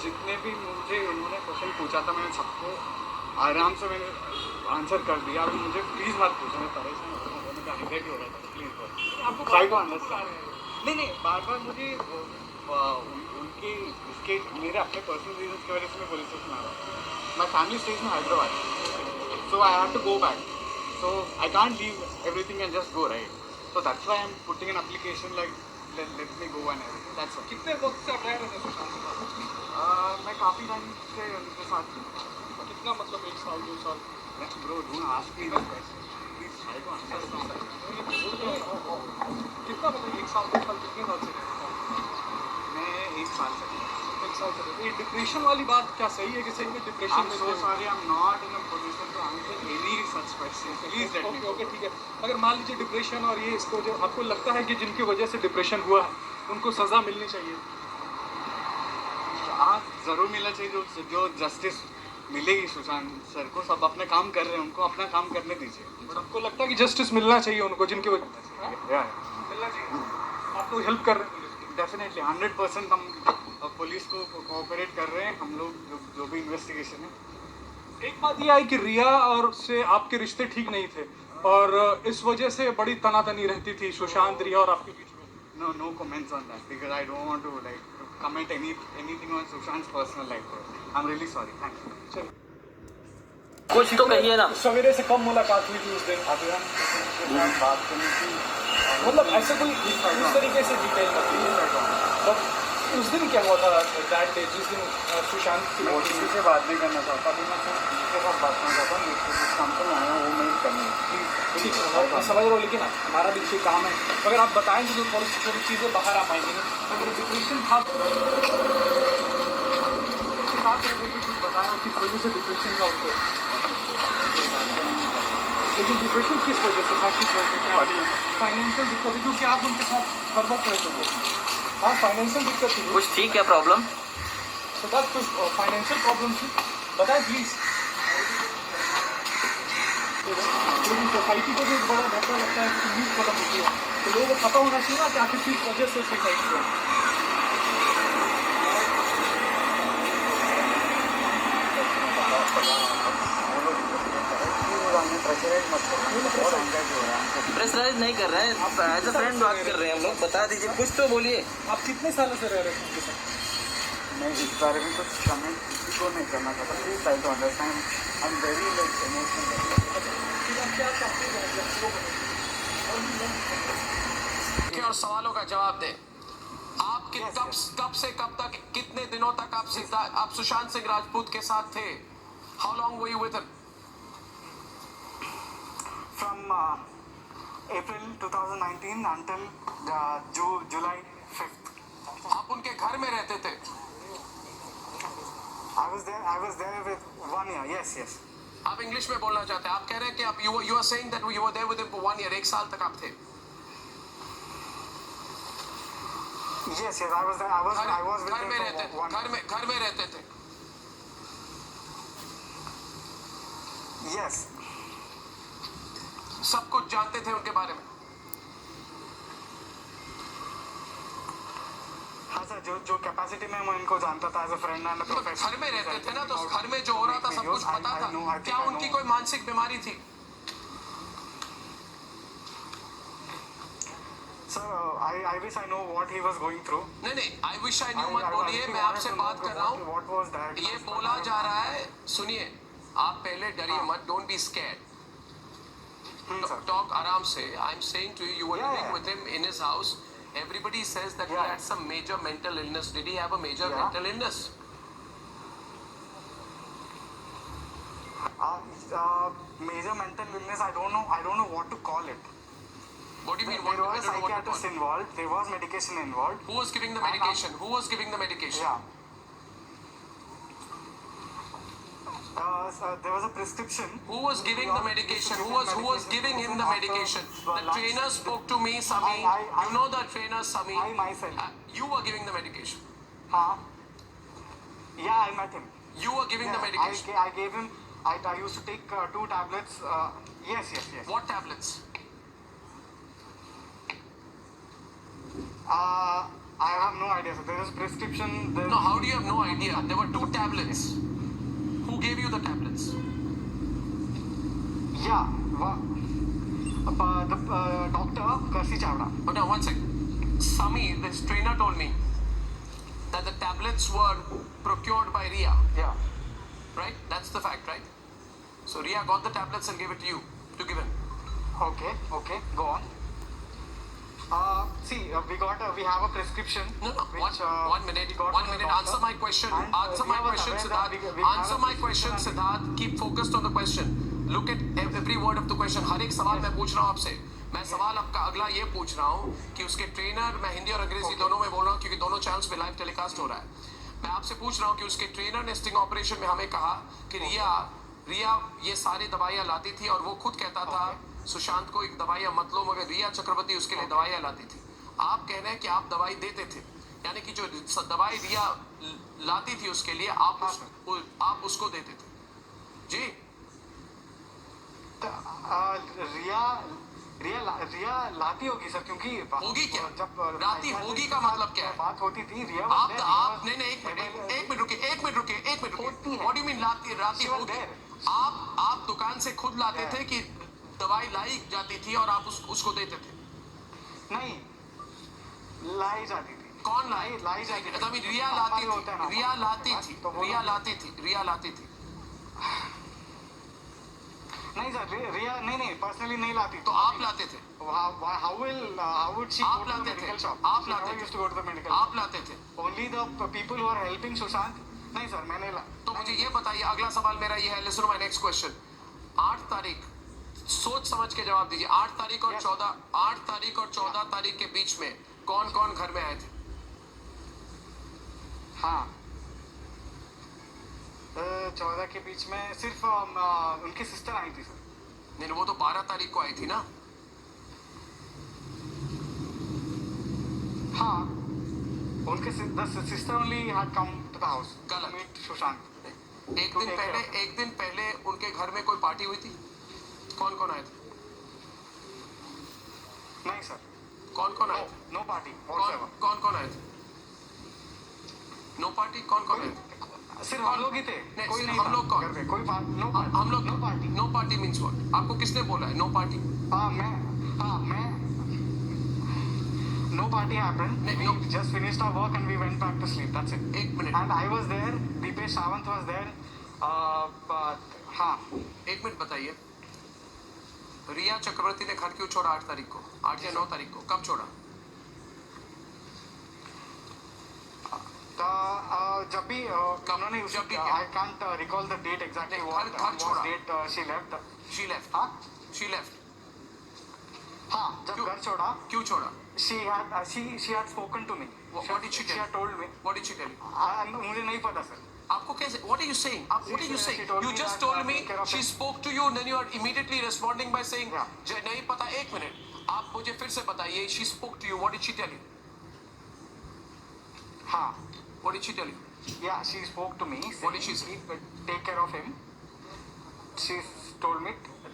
जितने भी मुझे उन्होंने क्वेश्चन पूछा था मैंने सबको आराम से मैंने आंसर कर दिया। अभी मुझे प्लीज़ मत पूछो, मैं परेशान हो रहा हूँ, मुझे एंग्जाइटी हो रहा था। प्लीज़ आपको ट्राई टू बार-बार क्यों बुला अंडरस्टैंड। रहे हैं? नहीं बार बार मुझे उनके उसके मेरे अपने पर्सनल रीजन की वजह से मैं पुलिस स्टेशन आ रहा हूँ। My family stage in Hyderabad, so I have to go back. So I can't leave everything and just go, right? So that's why I'm putting an application like let me go and everything. That's all. कितने वक्त से आप रह रहे थे सुशांत के साथ? मैं काफ़ी टाइम से उनके साथ हूँ। कितना मतलब 1 साल 2 साल? Bro, don't ask me this question. Please try to understand. कितना मतलब 1 साल 2 साल कितने साल से रह रहे हैं? मैं 1 साल से हूँ। 1 साल से रह रहे हैं। ये डिप्रेशन वाली बात क्या सही है कि सही में डिप्रेशन I'm में so थे? sorry. I'm not in a position to answer any such questions. Please let me okay go. Okay ठीक है। अगर मान लीजिए डिप्रेशन और ये इसको जो आपको लगता है कि जिनकी वजह से डिप्रेशन हुआ है उनको सज़ा मिलनी चाहिए? हाँ, ज़रूर मिलना चाहिए। जो जस्टिस मिलेगी सुशांत सर को, सब अपने काम कर रहे हैं, उनको अपना काम करने दीजिए। बट आपको लगता है कि जस्टिस मिलना चाहिए उनको जिनकी वजह Yeah, मिलना चाहिए? आप लोग हेल्प कर रहे हैं पुलिस की? डेफिनेटली 100% हम पुलिस को कोऑपरेट कर रहे हैं। हम लोग जो भी इन्वेस्टिगेशन है। एक बात ये आई कि रिया और से आपके रिश्ते ठीक नहीं थे और इस वजह से बड़ी तनातनी रहती थी सुशांत रिया और आपके बीच में। No comments on that because I don't want to like comment anything on Sushant's personal life. I'm really sorry. Thank you. चलिए। कुछ तो कहिए ना। सवेरे से कब मुलाकात हुई थी उस दिन? अभी हम के साथ बात करनी थी। मतलब ऐसे कोई इस तरीके से डिटेल बताइए। बट उस दिन क्या हुआ था दैट डे जिस दिन सुशांत की वो किसी से बात नहीं करना चाहता। अभी मैं सिर्फ किसी के साथ बात करना चाहता हूँ। जिस काम पे मैं आया हूँ वो मैं करनी है। प्लीज़ ठीक है मैं समझ रहा हूँ लेकिन हमारा भी कोई काम है। अगर आप बताएंगे तो थोड़ी थोड़ी चीज़ें बाहर आ पाएंगी ना। अगर डिप्रेशन था उसके साथ कुछ बताया किस वजह से डिप्रेशन था उनको। लेकिन डिप्रेशन किस वजह से था? किस वजह से? फाइनेंशियल दिक्कत है क्योंकि आप उनके साथ हर वक्त रहते थे। हाँ फाइनेंशियल दिक्कत थी कुछ थी क्या प्रॉब्लम? तो बस कुछ फाइनेंशियल प्रॉब्लम थी बताएं प्लीज़। लेकिन सोसाइटी को भी एक बड़ा धक्का लगता है कि न्यूज़ खत्म होती है तो लोगों को पता होना चाहिए ना कि आखिर किस वजह से सुसाइड हुआ। प्रेशराइज नहीं कर रहे हैं, एज अ फ्रेंड बात कर रहे हैं हम लोग। बता दीजिए कुछ तो बोलिए। आप कितने सालों से रह रहे हैं उनके साथ? मैं इस बारे में कुछ कमेंट किसी को नहीं करना चाहता। Please try to understand. I am very like emotional. और सवालों का जवाब दें। आप कब से कब तक कितने दिनों तक आप सुशांत सिंह राजपूत के साथ थे? How long were you with him? From April 2019 until July 5th. आप उनके घर में रहते थे? I was there with 1 year. Yes. आप इंग्लिश में बोलना चाहते हैं? आप कह रहे हैं कि आप you are saying that you were there with him for 1 year. 1 साल तक आप थे? Yes. I was there. I was with घर him में for रहते थे? 1 year. घर में रहते थे? Yes. सब कुछ जानते थे उनके बारे में? हाँ सर, जो कैपेसिटी में मैं इनको जानता था as a friend and professor. घर में रहते थे ना, तो घर में जो हो रहा था सब कुछ पता था? क्या उनकी कोई मानसिक बीमारी थी? Sir, I wish I know what he was going through. नहीं आई विश आई न्यू मत बोलिए। मैं आपसे बात कर रहा हूँ। What was that? ये बोला जा रहा है, सुनिए आप पहले डरिए मत। Don't be scared. Talk आराम से। I'm saying to you, you were living with him in his house. Everybody says that he had some major mental illness. Did he have a major mental illness? Major mental illness. I don't know what to call it. What do you mean? There was a psychiatrist involved. There was medication involved. Who was giving the medication? Who was giving the medication? Yeah. There was a prescription. Who was giving the medication? Who was giving him the medication? The trainer spoke to me, Sami. You know the trainer, Sami. I myself. You were giving the medication. Yeah, I met him. You were giving the medication. I gave him. I used to take 2 tablets. Yes. What tablets? I have no idea, sir. There is prescription. There No, how do you have no idea? There were 2 tablets. Who gave you the tablets? Yeah. The doctor, Kersi Chawda. Oh, now, one sec. Sami, this trainer, told me that the tablets were procured by Ria. Yeah. Right? That's the fact, right? So Ria got the tablets and gave it to you to give him. Okay. Go on. We have a prescription. No, which, one minute. we got One from the minute. doctor. Answer my question. And, Answer my Ria was question, aware Siddharth. that we have Answer a my question, prescription. Siddharth. Keep focused on the question. Look at every word of the question. हर एक सवाल मैं पूछ रहा हूँ आपसे. मैं सवाल आपका अगला ये पूछ रहा हूँ कि उसके ट्रेनर, मैं हिंदी और अंग्रेजी दोनों में बोल रहा हूँ क्योंकि दोनों चैनल्स पे लाइव टेलीकास्ट हो रहा है. मैं आपसे पूछ रहा हूँ कि उसके ट्रेनर ने स्टिंग ऑपरेशन में हमें कहा कि रिया ये सारी दवाइयाँ लाती थी और वो खुद कहता था सुशांत को एक दवाइयाँ मत लो, मगर रिया चक्रवर्ती उसके लिए दवाइयाँ लाती थी. आप कह रहे हैं कि आप दवाई देते थे, यानी कि जो दवाई रिया लाती थी उसके लिए आप उसको देते थे. जी. रिया लाती होगी सर, क्योंकि होगी क्या? जब लाती होगी का मतलब क्या है? बात होती थी रिया आप नहीं एक मिनट रुकिए. What do you mean लाती होगी? आप दुकान से खुद लाते थे कि दवाई लाई जाती थी और आप उसको देते थे? नहीं, लाई जाती थी. कौन लाई जाती थी. तभी रिया लाती थी. नहीं सर, रिया नहीं पर्सनली नहीं लाती. तो आप लाते थे. How would she आप go to the लाते थे. medical shop? आप She लाते never थे. used to go to the medical आप shop. लाते थे. Only the people who are helping Sushant. नहीं सर, मैंने तो मुझे ये बताइए, अगला सवाल मेरा ये है. Listen to my next question. 8 तारीख, सोच समझ के जवाब दीजिए. 8 तारीख और 14 तारीख के बीच में कौन कौन घर में आए थे? हाँ, 14 के बीच में सिर्फ उनकी सिस्टर आई थी सर. नहीं, वो तो 12 तारीख को आई थी ना. हाँ, उनके sister only had come to the house गलत. To meet Sushant. एक दिन पहले उनके घर में कोई पार्टी हुई थी? कौन कौन आए थे? नहीं सर, कौन आए थे? No party. कौन आए थे? No party. कौन आए थे? सिर्फ हम लोग ही थे. नहीं, कोई सिर्फ नहीं हम लोग कौन? घर पे. कोई नो हम लोग. No party. No party means what? आपको किसने बोला है नो पार्टी? मैं no party happened. No. We just finished our work and we went back to sleep. That's it. एक minute. And I was there. Deepesh Sawant was there. हाँ. एक minute बताइए, रिया चक्रवर्ती ने घर क्यों छोड़ा 8 तारीख को? 8 या 9 तारीख को कब छोड़ा? जब भी उन्होंने जब भी I can't recall the date exactly. घर what छोड़ा. date she left. She left. हाँ. She left. हाँ, जब क्यों? घर छोड़ा. क्यों छोड़ा? She had spoken to me. What did she tell She you? had told me. What did she tell you? मुझे नहीं पता सर. आपको कैसे? What are you saying? What are you saying? She told You me just that told me take care of she it. spoke to you, and then you are immediately responding by saying, Yeah. नहीं पता. एक minute, आप मुझे फिर से बताइए. She spoke to you. What did she tell you? हाँ. What did she tell you? Yeah, she spoke to me. What did she say? saying, Take care of him. She told me,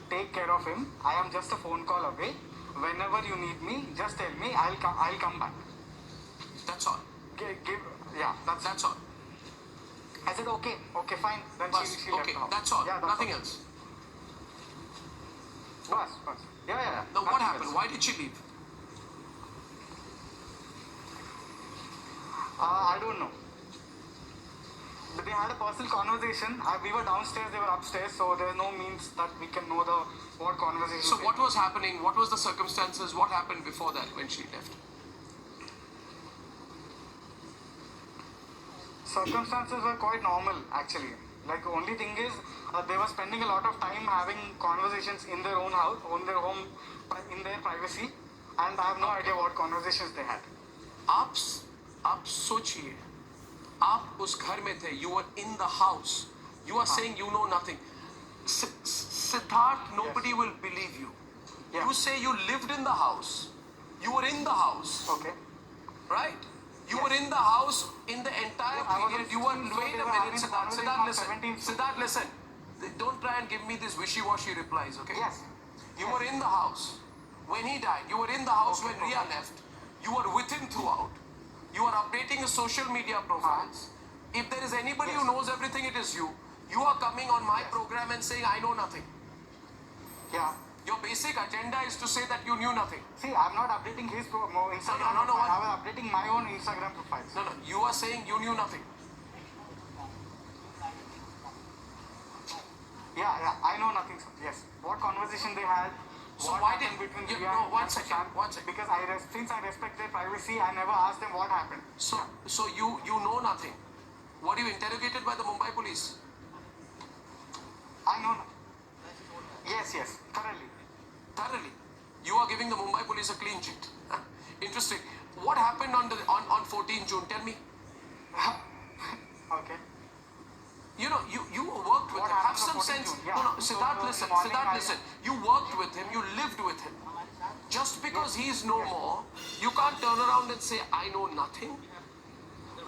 take care of him. I am just a phone call away. Whenever you need me, just tell me. I'll come back. That's all. That's all. I said okay, fine. Then Bas, she left okay, the house. that's all. Yeah, Nothing all. else. Bas. Yeah. Now what nothing happened? else. Why did she leave? I don't know. But they had a personal conversation. We were downstairs, they were upstairs, so there's no means that we can know what conversation. So what was happening? What was the circumstances? What happened before that when she left? Circumstances were quite normal, actually. Like, the only thing is, they were spending a lot of time having conversations in their own house, on their home, in their privacy, and I have no idea what conversations they had. आप सोचिए, आप उस घर में थे. You were in the house. You are saying you know nothing. Siddharth, nobody will believe you. Yeah. You say you lived in the house. You were in the house. Okay. Right? You Yes. were in the house in the entire I was period. on You were. 16th, so Wait they a were minute, having Siddharth. conversation Siddharth, on listen. 17th. Siddharth, listen. Don't try and give me these wishy-washy replies, okay? Yes. You were in the house when he died. You were in the house Okay, when Ria okay. left. You were with him throughout. You are updating your social media profiles. If there is anybody who knows everything, it is you. You are coming on my program and saying, I know nothing. Yeah. Your basic agenda is to say that you knew nothing. See, I'm not updating his Instagram No, profile. I was updating my own Instagram profiles. No, you are saying you knew nothing. Yeah, I know nothing, sir. Yes. What conversation they had? So what why happened did between you Riya no, one and second, Sushant? one second. Because since I respect their privacy, I never asked them what happened. So you know nothing. Were you interrogated by the Mumbai police? I know. Yes, thoroughly. Thoroughly. You are giving the Mumbai police a clean sheet. Interesting. What happened on 14 June? Tell me. Okay. You know, you worked with What him. Have happened some on 14 sense. June? Yeah. No, Siddharth, So, listen. morning Siddharth, I- listen. You worked with him. You lived with him. Just because he is no more, you can't turn around and say, I know nothing.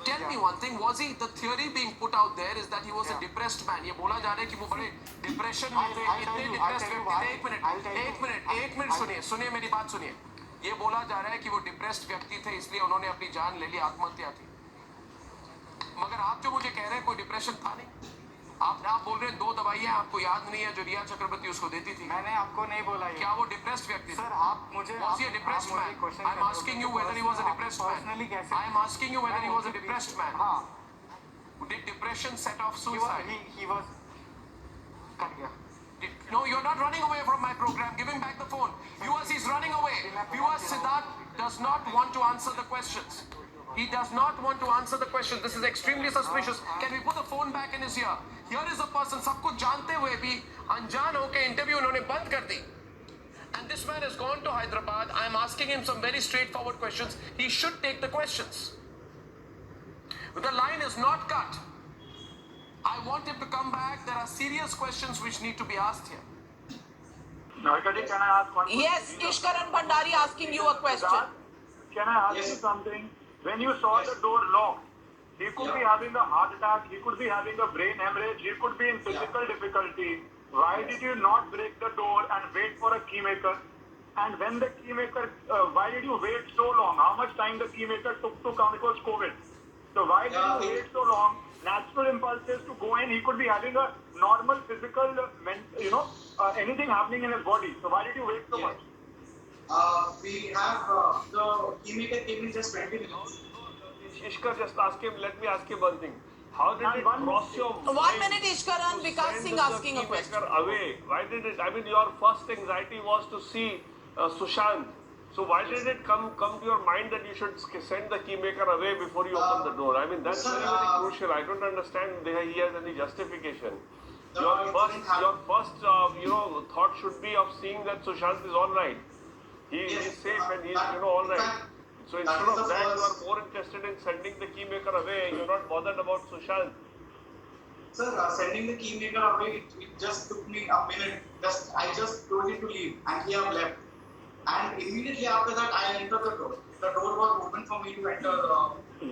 Tell me one thing. Was he, the theory being put out there is that he was a depressed man. ये बोला जा रहा है कि वो बड़े depression में थे, इतने डिप्रेस्ड व्यक्ति थे. एक मिनट सुनिए मेरी बात सुनिए. ये बोला जा रहा है कि वो डिप्रेस्ड व्यक्ति थे इसलिए उन्होंने अपनी जान ले ली, आत्महत्या थी. मगर आप जो मुझे कह रहे हैं कोई डिप्रेशन था नहीं. आप बोल रहे हैं 2 दवाइयां आपको याद नहीं है जो रिया चक्रवर्ती उसको देती थी. मैंने आपको नहीं बोला ये. क्या वो डिप्रेस्ड व्यक्ति थे? सर, आप मुझे Was he a depressed man? I'm asking you whether he was a depressed man. Personally कैसे? I'm asking you whether he was a depressed man. हाँ. Did depression set off He was. suicide? He was. Cut गया. No, you're not running away from my program. Give him back the phone. Viewers, he's running away. Viewers, Siddharth does not want to answer the questions. He does not want to answer the questions. This is extremely suspicious. Can we put the phone back in his ear? Here is a person, सब कुछ जानते हुए भी अनजान होके interview उन्होंने बंद कर दी. And this man has gone to Hyderabad. I am asking him some very straightforward questions. He should take the questions. The line is not cut. I want him to come back. There are serious questions which need to be asked here. Narkati, can I ask one question? Yes, Ishkaran Bhandari asking you a question. Can I ask you something? When you saw the door locked, he could be having a heart attack, he could be having a brain hemorrhage, he could be in physical difficulty. Why did you not break the door and wait for a keymaker? And when the keymaker, why did you wait so long? How much time the keymaker took to come? It was COVID. So why did you wait so long? Natural impulses to go in. He could be having a normal physical, anything happening in his body. So why did you wait so much? We have the keymaker came in just 20 minutes. Ishkar, just ask him, let me ask him one thing. How did And it one cross your mind? 1 minute, Ishkaran, to Vikas send Singh the asking a keymaker question. away? Why did it? I mean, your first anxiety was to see Sushant. So why did it come to your mind that you should send the keymaker away before you open the door? I mean, that's sir, very crucial. I don't understand he has any justification. No, Your it first, didn't happen. thought should be of seeing that Sushant is all right. He is safe and he is, all right. So instead that is of the that, you first- are more interested in sending the keymaker away. You're not bothered about Sushant. Sir, sending the keymaker away, it just took me a minute. I just told him to leave, and he have left. And immediately after that, I entered the door. The door was open for me to enter.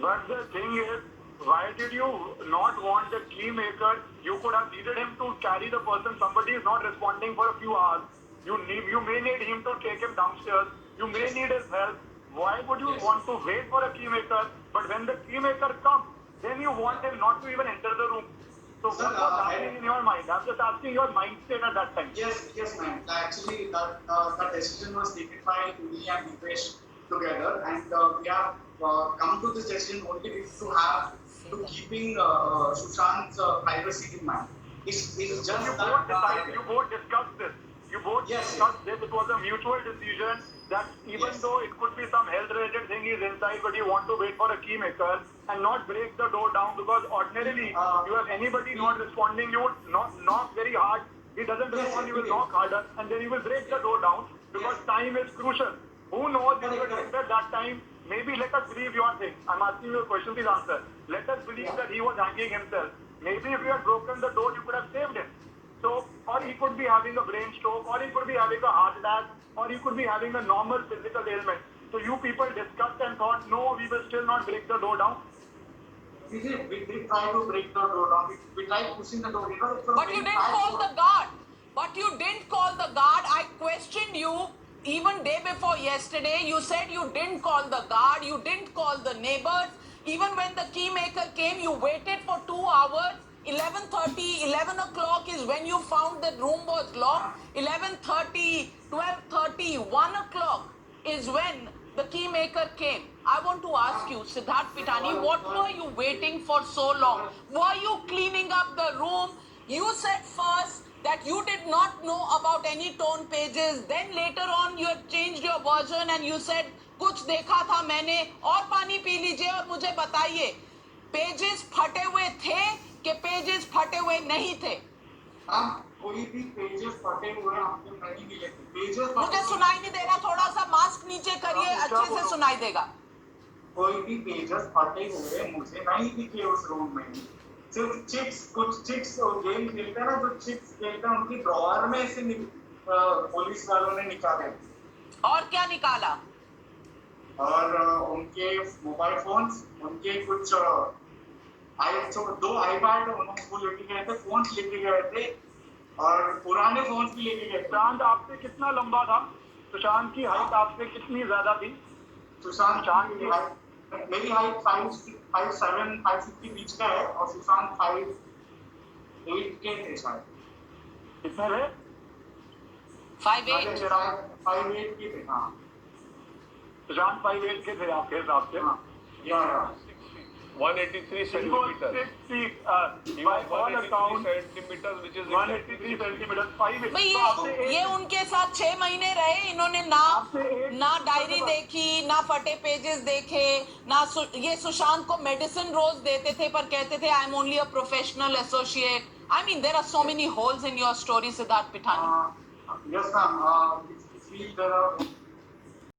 But the thing is, why did you not want the key maker? You could have needed him to carry the person. Somebody is not responding for a few hours. You may need him to take him downstairs. You may need his help. Why would you want to wait for a key maker? But when the key maker comes, then you want him not to even enter the room. So Sir, what was happening in your mind? I'm just asking your mindset at that time. Yes, ma'am. Actually, that decision was taken by me and Dipesh together, and we have come to this decision only to keeping Sushant's privacy in mind. It's just You both discussed this. You both Yes. discussed this. It was a mutual decision that even Yes. though it could be some health-related thing is inside, but you want to wait for a key maker and not break the door down, because ordinarily you have anybody not responding, you would knock very hard. He doesn't Yes, respond, you will yes. knock harder, and then you will break the door down because Yes. time is crucial. Who knows if you had Correct. entered that time? Maybe let us believe your thing. I'm asking you a question, please answer. Let us believe that he was hanging himself. Maybe if you had broken the door, you could have saved him. So, or he could be having a brain stroke, or he could be having a heart attack, or he could be having a normal physical ailment. So you people discussed and thought, no, we will still not break the door down. We did try to break the door down. We tried pushing the door. But you didn't call the guard. But you didn't call the guard. I questioned you even day before yesterday, you said you didn't call the guard, you didn't call the neighbors. Even when the key maker came, you waited for 2 hours. 11:30, 11 o'clock is when you found that room was locked. 11:30, 12:30, 1 o'clock is when the key maker came. I want to ask you, Siddharth Pitani, what were you waiting for so long? Were you cleaning up the room? You said first that you did not know about any torn pages. Then later on you have changed your version and you said कुछ देखा था मैंने. और पानी P लीजिए और मुझे बताइए पेजेस फटे हुए थे कि पेजेस फटे हुए नहीं थे. कोई भी पेजेस फटे हुए हमको नहीं मिले थे. पेजेस मुझे सुनाई नहीं दे रहा. थोड़ा सा मास्क नीचे करिए, अच्छे से सुनाई देगा. कोई भी पेजेस फटे हुए मुझे नहीं दिखे उस रूम में. सिर्फ चिप्स, कुछ चिप्स गेम खेलते हैं ना, जो चिप्स खेलते हैं उनकी ड्रॉअर में से पुलिस वालों ने निकाले. और क्या निकाला? और उनके मोबाइल फोन्स, उनके कुछ दो आईपैड उनको लेके गए थे, फोन्स लेके गए थे और पुराने फोन्स भी लेके गए थे. सुशांत आपसे कितना लंबा था? सुशांत की हाइट आपसे कितनी ज्यादा थी? सुशांत की हाइट, मेरी हाइट 5'7", 5'6" के बीच का है और सुशांत 5'8" के थे शायद. कितने थे? 5'8". 5'8" के थे. हाँ, सुशांत 5'8" के थे आपके हिसाब से? हाँ, या 183 centimeters. He was 183 centimeters, which is 183 centimetre. 5'8". भाई ये उनके साथ 6 महीने रहे. इन्होंने ना डायरी देखी, ना फटे पेजेस देखे, ना ये सुशांत को मेडिसिन रोज देते थे पर कहते थे I am only a professional associate. I mean there are so many holes in your story, Siddharth Pithani. Yes, ma'am. We feel there are